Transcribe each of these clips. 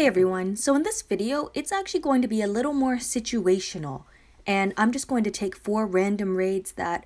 Hey everyone, so in this video, it's actually going to be a little more situational, and I'm just going to take 4 random raids that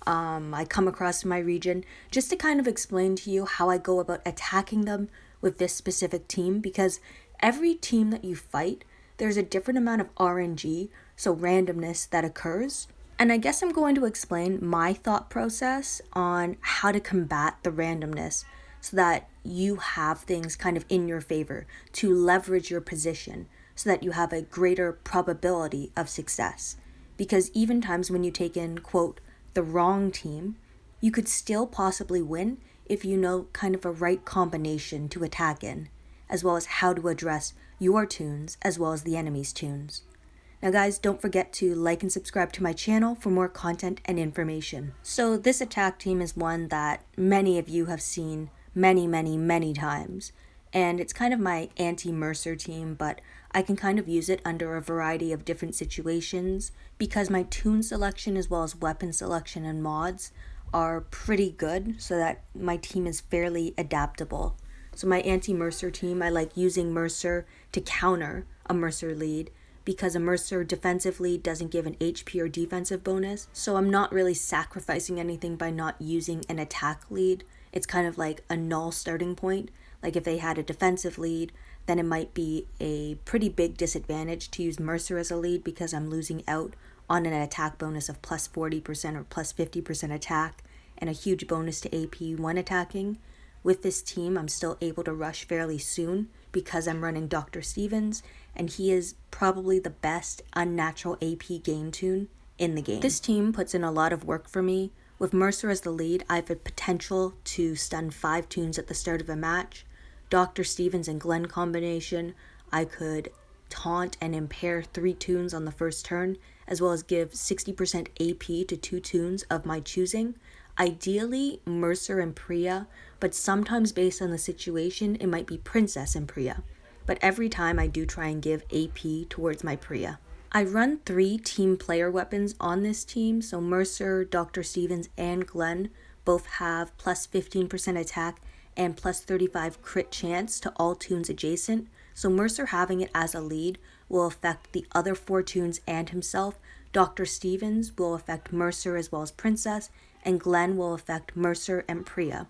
I come across in my region just to kind of explain to you how I go about attacking them with this specific team, because every team that you fight, there's a different amount of RNG, so randomness that occurs. And I guess I'm going to explain my thought process on how to combat the randomness so that you have things kind of in your favor to leverage your position so that you have a greater probability of success. Because even times when you take in, quote, the wrong team, you could still possibly win if you know kind of a right combination to attack in, as well as how to address your toons as well as the enemy's toons. Now guys, don't forget to like and subscribe to my channel for more content and information. So this attack team is one that many of you have seen many times. And it's kind of my anti-Mercer team, but I can kind of use it under a variety of different situations because my toon selection as well as weapon selection and mods are pretty good so that my team is fairly adaptable. So my anti-Mercer team, I like using Mercer to counter a Mercer lead, because a Mercer defensive lead doesn't give an HP or defensive bonus, so I'm not really sacrificing anything by not using an attack lead. It's kind of like a null starting point. Like if they had a defensive lead, then it might be a pretty big disadvantage to use Mercer as a lead because I'm losing out on an attack bonus of plus 40% or plus 50% attack and a huge bonus to AP when attacking. With this team, I'm still able to rush fairly soon because I'm running Dr. Stevens, and he is probably the best unnatural AP game toon in the game. This team puts in a lot of work for me. With Mercer as the lead, I have a potential to stun 5 toons at the start of a match. Dr. Stevens and Glenn combination, I could taunt and impair 3 toons on the first turn, as well as give 60% AP to 2 toons of my choosing. Ideally, Mercer and Priya, but sometimes based on the situation, it might be Princess and Priya. But every time I do try and give AP towards my Priya. I run 3 team player weapons on this team, so Mercer, Dr. Stevens, and Glenn both have plus 15% attack and plus 35 crit chance to all toons adjacent, so Mercer having it as a lead will affect the other 4 toons and himself. Dr. Stevens will affect Mercer as well as Princess, and Glenn will affect Mercer and Priya.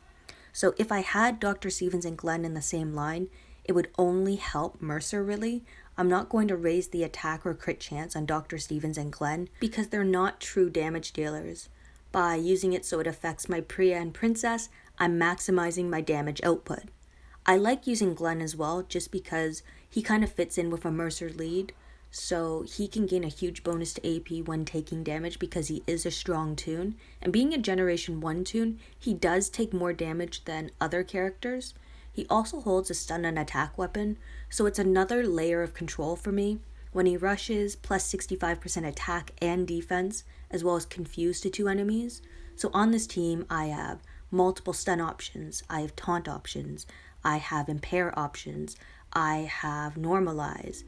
So if I had Dr. Stevens and Glenn in the same line, it would only help Mercer really. I'm not going to raise the attack or crit chance on Dr. Stevens and Glenn because they're not true damage dealers. By using it so it affects my Priya and Princess, I'm maximizing my damage output. I like using Glenn as well just because he kind of fits in with a Mercer lead, so he can gain a huge bonus to AP when taking damage because he is a strong toon, and being a Generation 1 toon, he does take more damage than other characters. He also holds a stun and attack weapon, so it's another layer of control for me. When he rushes, plus 65% attack and defense, as well as confuse to 2 enemies. So on this team, I have multiple stun options, I have taunt options, I have impair options, I have normalize,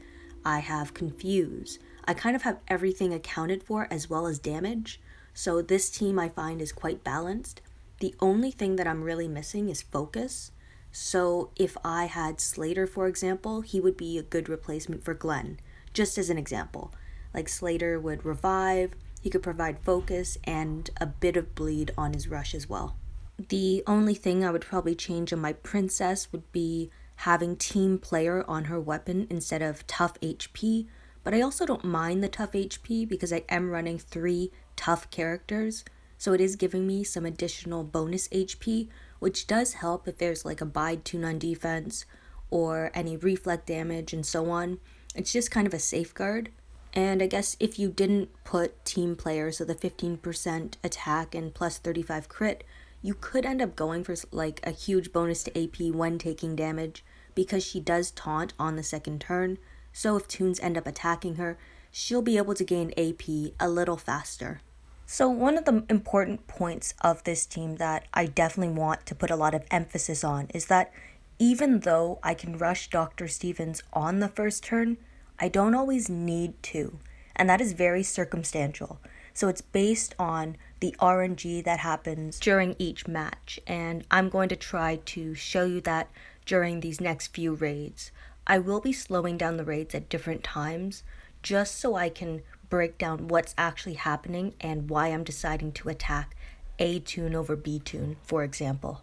I have confuse. I kind of have everything accounted for as well as damage, so this team I find is quite balanced. The only thing that I'm really missing is focus. So if I had Slater, for example, he would be a good replacement for Glenn, just as an example. Like Slater would revive, he could provide focus, and a bit of bleed on his rush as well. The only thing I would probably change on my Princess would be having team player on her weapon instead of tough HP, but I also don't mind the tough HP because I am running 3 tough characters, so it is giving me some additional bonus HP, which does help if there's like a bide toon on defense or any reflect damage and so on. It's just kind of a safeguard. And I guess if you didn't put team player, so the 15% attack and plus 35 crit, you could end up going for like a huge bonus to AP when taking damage because she does taunt on the second turn, so if toons end up attacking her, she'll be able to gain AP a little faster. So one of the important points of this team that I definitely want to put a lot of emphasis on is that even though I can rush Dr. Stevens on the first turn, I don't always need to, and that is very circumstantial. So it's based on the RNG that happens during each match, and I'm going to try to show you that during these next few raids. I will be slowing down the raids at different times just so I can break down what's actually happening and why I'm deciding to attack A toon over B toon, for example.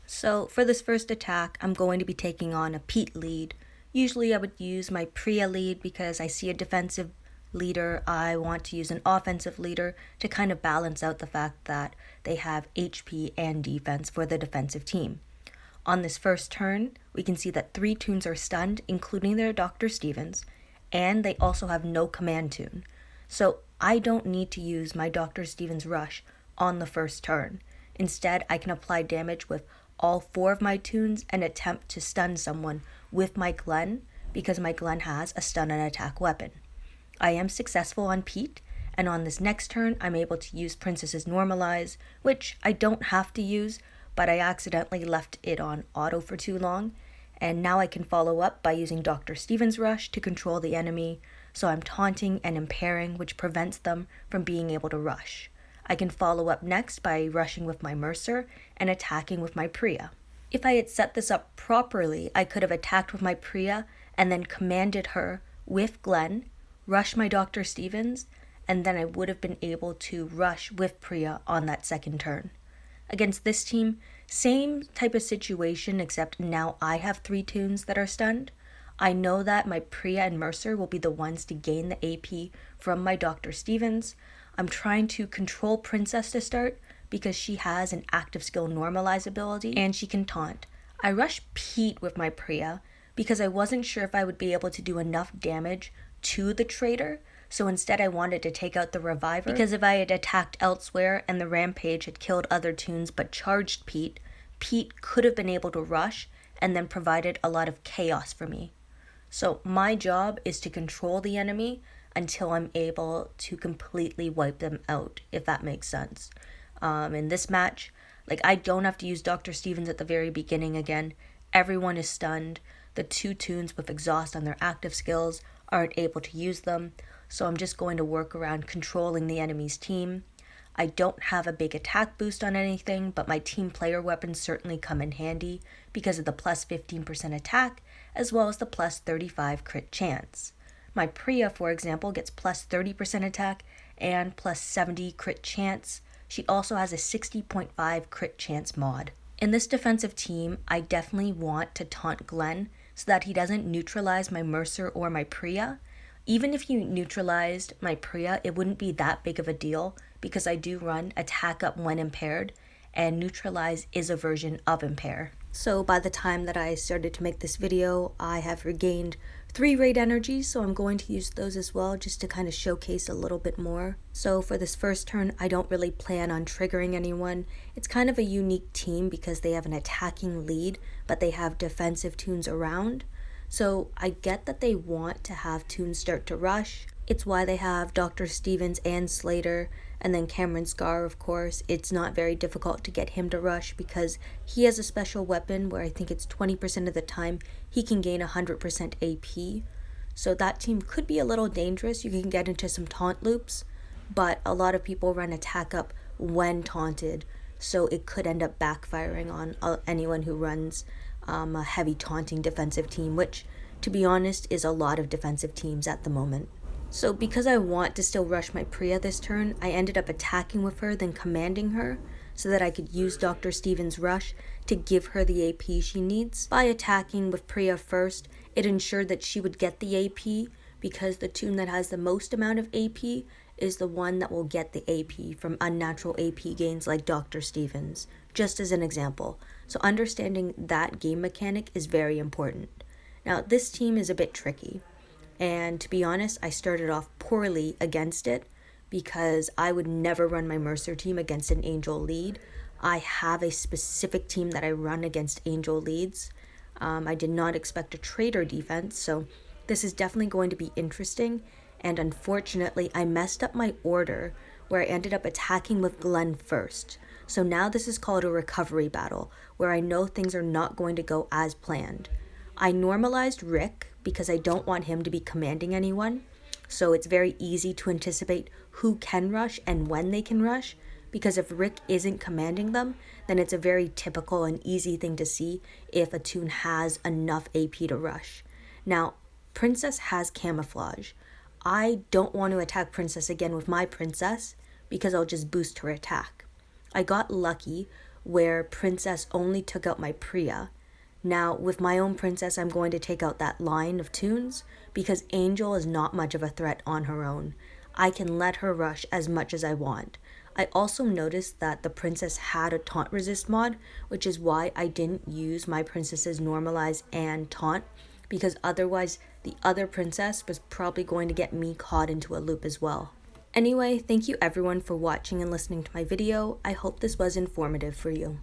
So for this first attack, I'm going to be taking on a Pete lead. Usually I would use my Priya lead because I see a defensive leader. I want to use an offensive leader to kind of balance out the fact that they have HP and defense for the defensive team. On this first turn, we can see that 3 toons are stunned, including their Dr. Stevens, and they also have no command toon. So I don't need to use my Dr. Stevens rush on the first turn. Instead, I can apply damage with all 4 of my toons and attempt to stun someone with my Glenn because my Glenn has a stun and attack weapon. I am successful on Pete, and on this next turn, I'm able to use Princess's Normalize, which I don't have to use, but I accidentally left it on auto for too long, and now I can follow up by using Dr. Stevens' Rush to control the enemy, so I'm taunting and impairing, which prevents them from being able to rush. I can follow up next by rushing with my Mercer and attacking with my Priya. If I had set this up properly, I could have attacked with my Priya and then commanded her with Glenn, rush my Dr. Stevens, and then I would have been able to rush with Priya on that second turn. Against this team, same type of situation, except now I have 3 toons that are stunned. I know that my Priya and Mercer will be the ones to gain the AP from my Dr. Stevens. I'm trying to control Princess to start because she has an active skill normalize ability and she can taunt. I rushed Pete with my Priya because I wasn't sure if I would be able to do enough damage to the traitor, so instead I wanted to take out the reviver because if I had attacked elsewhere and the rampage had killed other toons but charged Pete, Pete could have been able to rush and then provided a lot of chaos for me. So my job is to control the enemy until I'm able to completely wipe them out, if that makes sense. In this match, I don't have to use Dr. Stevens at the very beginning again. Everyone is stunned. The 2 toons with exhaust on their active skills aren't able to use them, so I'm just going to work around controlling the enemy's team. I don't have a big attack boost on anything, but my team player weapons certainly come in handy because of the plus 15% attack as well as the plus 35 crit chance. My Priya, for example, gets plus 30% attack and plus 70 crit chance. She also has a 60.5 crit chance mod. In this defensive team, I definitely want to taunt Glenn so that he doesn't neutralize my Mercer or my Priya. Even if you neutralized my Priya, it wouldn't be that big of a deal because I do run attack up when impaired, and neutralize is a version of impair. So by the time that I started to make this video, I have regained 3 raid energies, so I'm going to use those as well just to kind of showcase a little bit more. So for this first turn, I don't really plan on triggering anyone. It's kind of a unique team because they have an attacking lead, but they have defensive toons around. So I get that they want to have toons start to rush. It's why they have Dr. Stevens and Slater, and then Cameron Scar, of course. It's not very difficult to get him to rush because he has a special weapon where I think it's 20% of the time he can gain 100% AP. So that team could be a little dangerous. You can get into some taunt loops, but a lot of people run attack up when taunted, so it could end up backfiring on anyone who runs a heavy taunting defensive team, which, to be honest, is a lot of defensive teams at the moment. So because I want to still rush my Priya this turn, I ended up attacking with her, then commanding her, so that I could use Dr. Stevens' rush to give her the AP she needs. By attacking with Priya first, it ensured that she would get the AP, because the toon that has the most amount of AP is the one that will get the AP from unnatural AP gains like Dr. Stevens, just as an example. So understanding that game mechanic is very important. Now, this team is a bit tricky, and to be honest, I started off poorly against it because I would never run my Mercer team against an Angel lead. I have a specific team that I run against Angel leads. I did not expect a traitor defense, so this is definitely going to be interesting, and unfortunately, I messed up my order where I ended up attacking with Glenn first. So now this is called a recovery battle, where I know things are not going to go as planned. I normalized Rick because I don't want him to be commanding anyone, so it's very easy to anticipate who can rush and when they can rush, because if Rick isn't commanding them, then it's a very typical and easy thing to see if a toon has enough AP to rush. Now, Princess has camouflage. I don't want to attack Princess again with my Princess because I'll just boost her attack. I got lucky where Princess only took out my Priya. Now, with my own Princess, I'm going to take out that line of toons because Angel is not much of a threat on her own. I can let her rush as much as I want. I also noticed that the Princess had a taunt resist mod, which is why I didn't use my Princess's normalize and taunt, because otherwise the other Princess was probably going to get me caught into a loop as well. Anyway, thank you everyone for watching and listening to my video. I hope this was informative for you.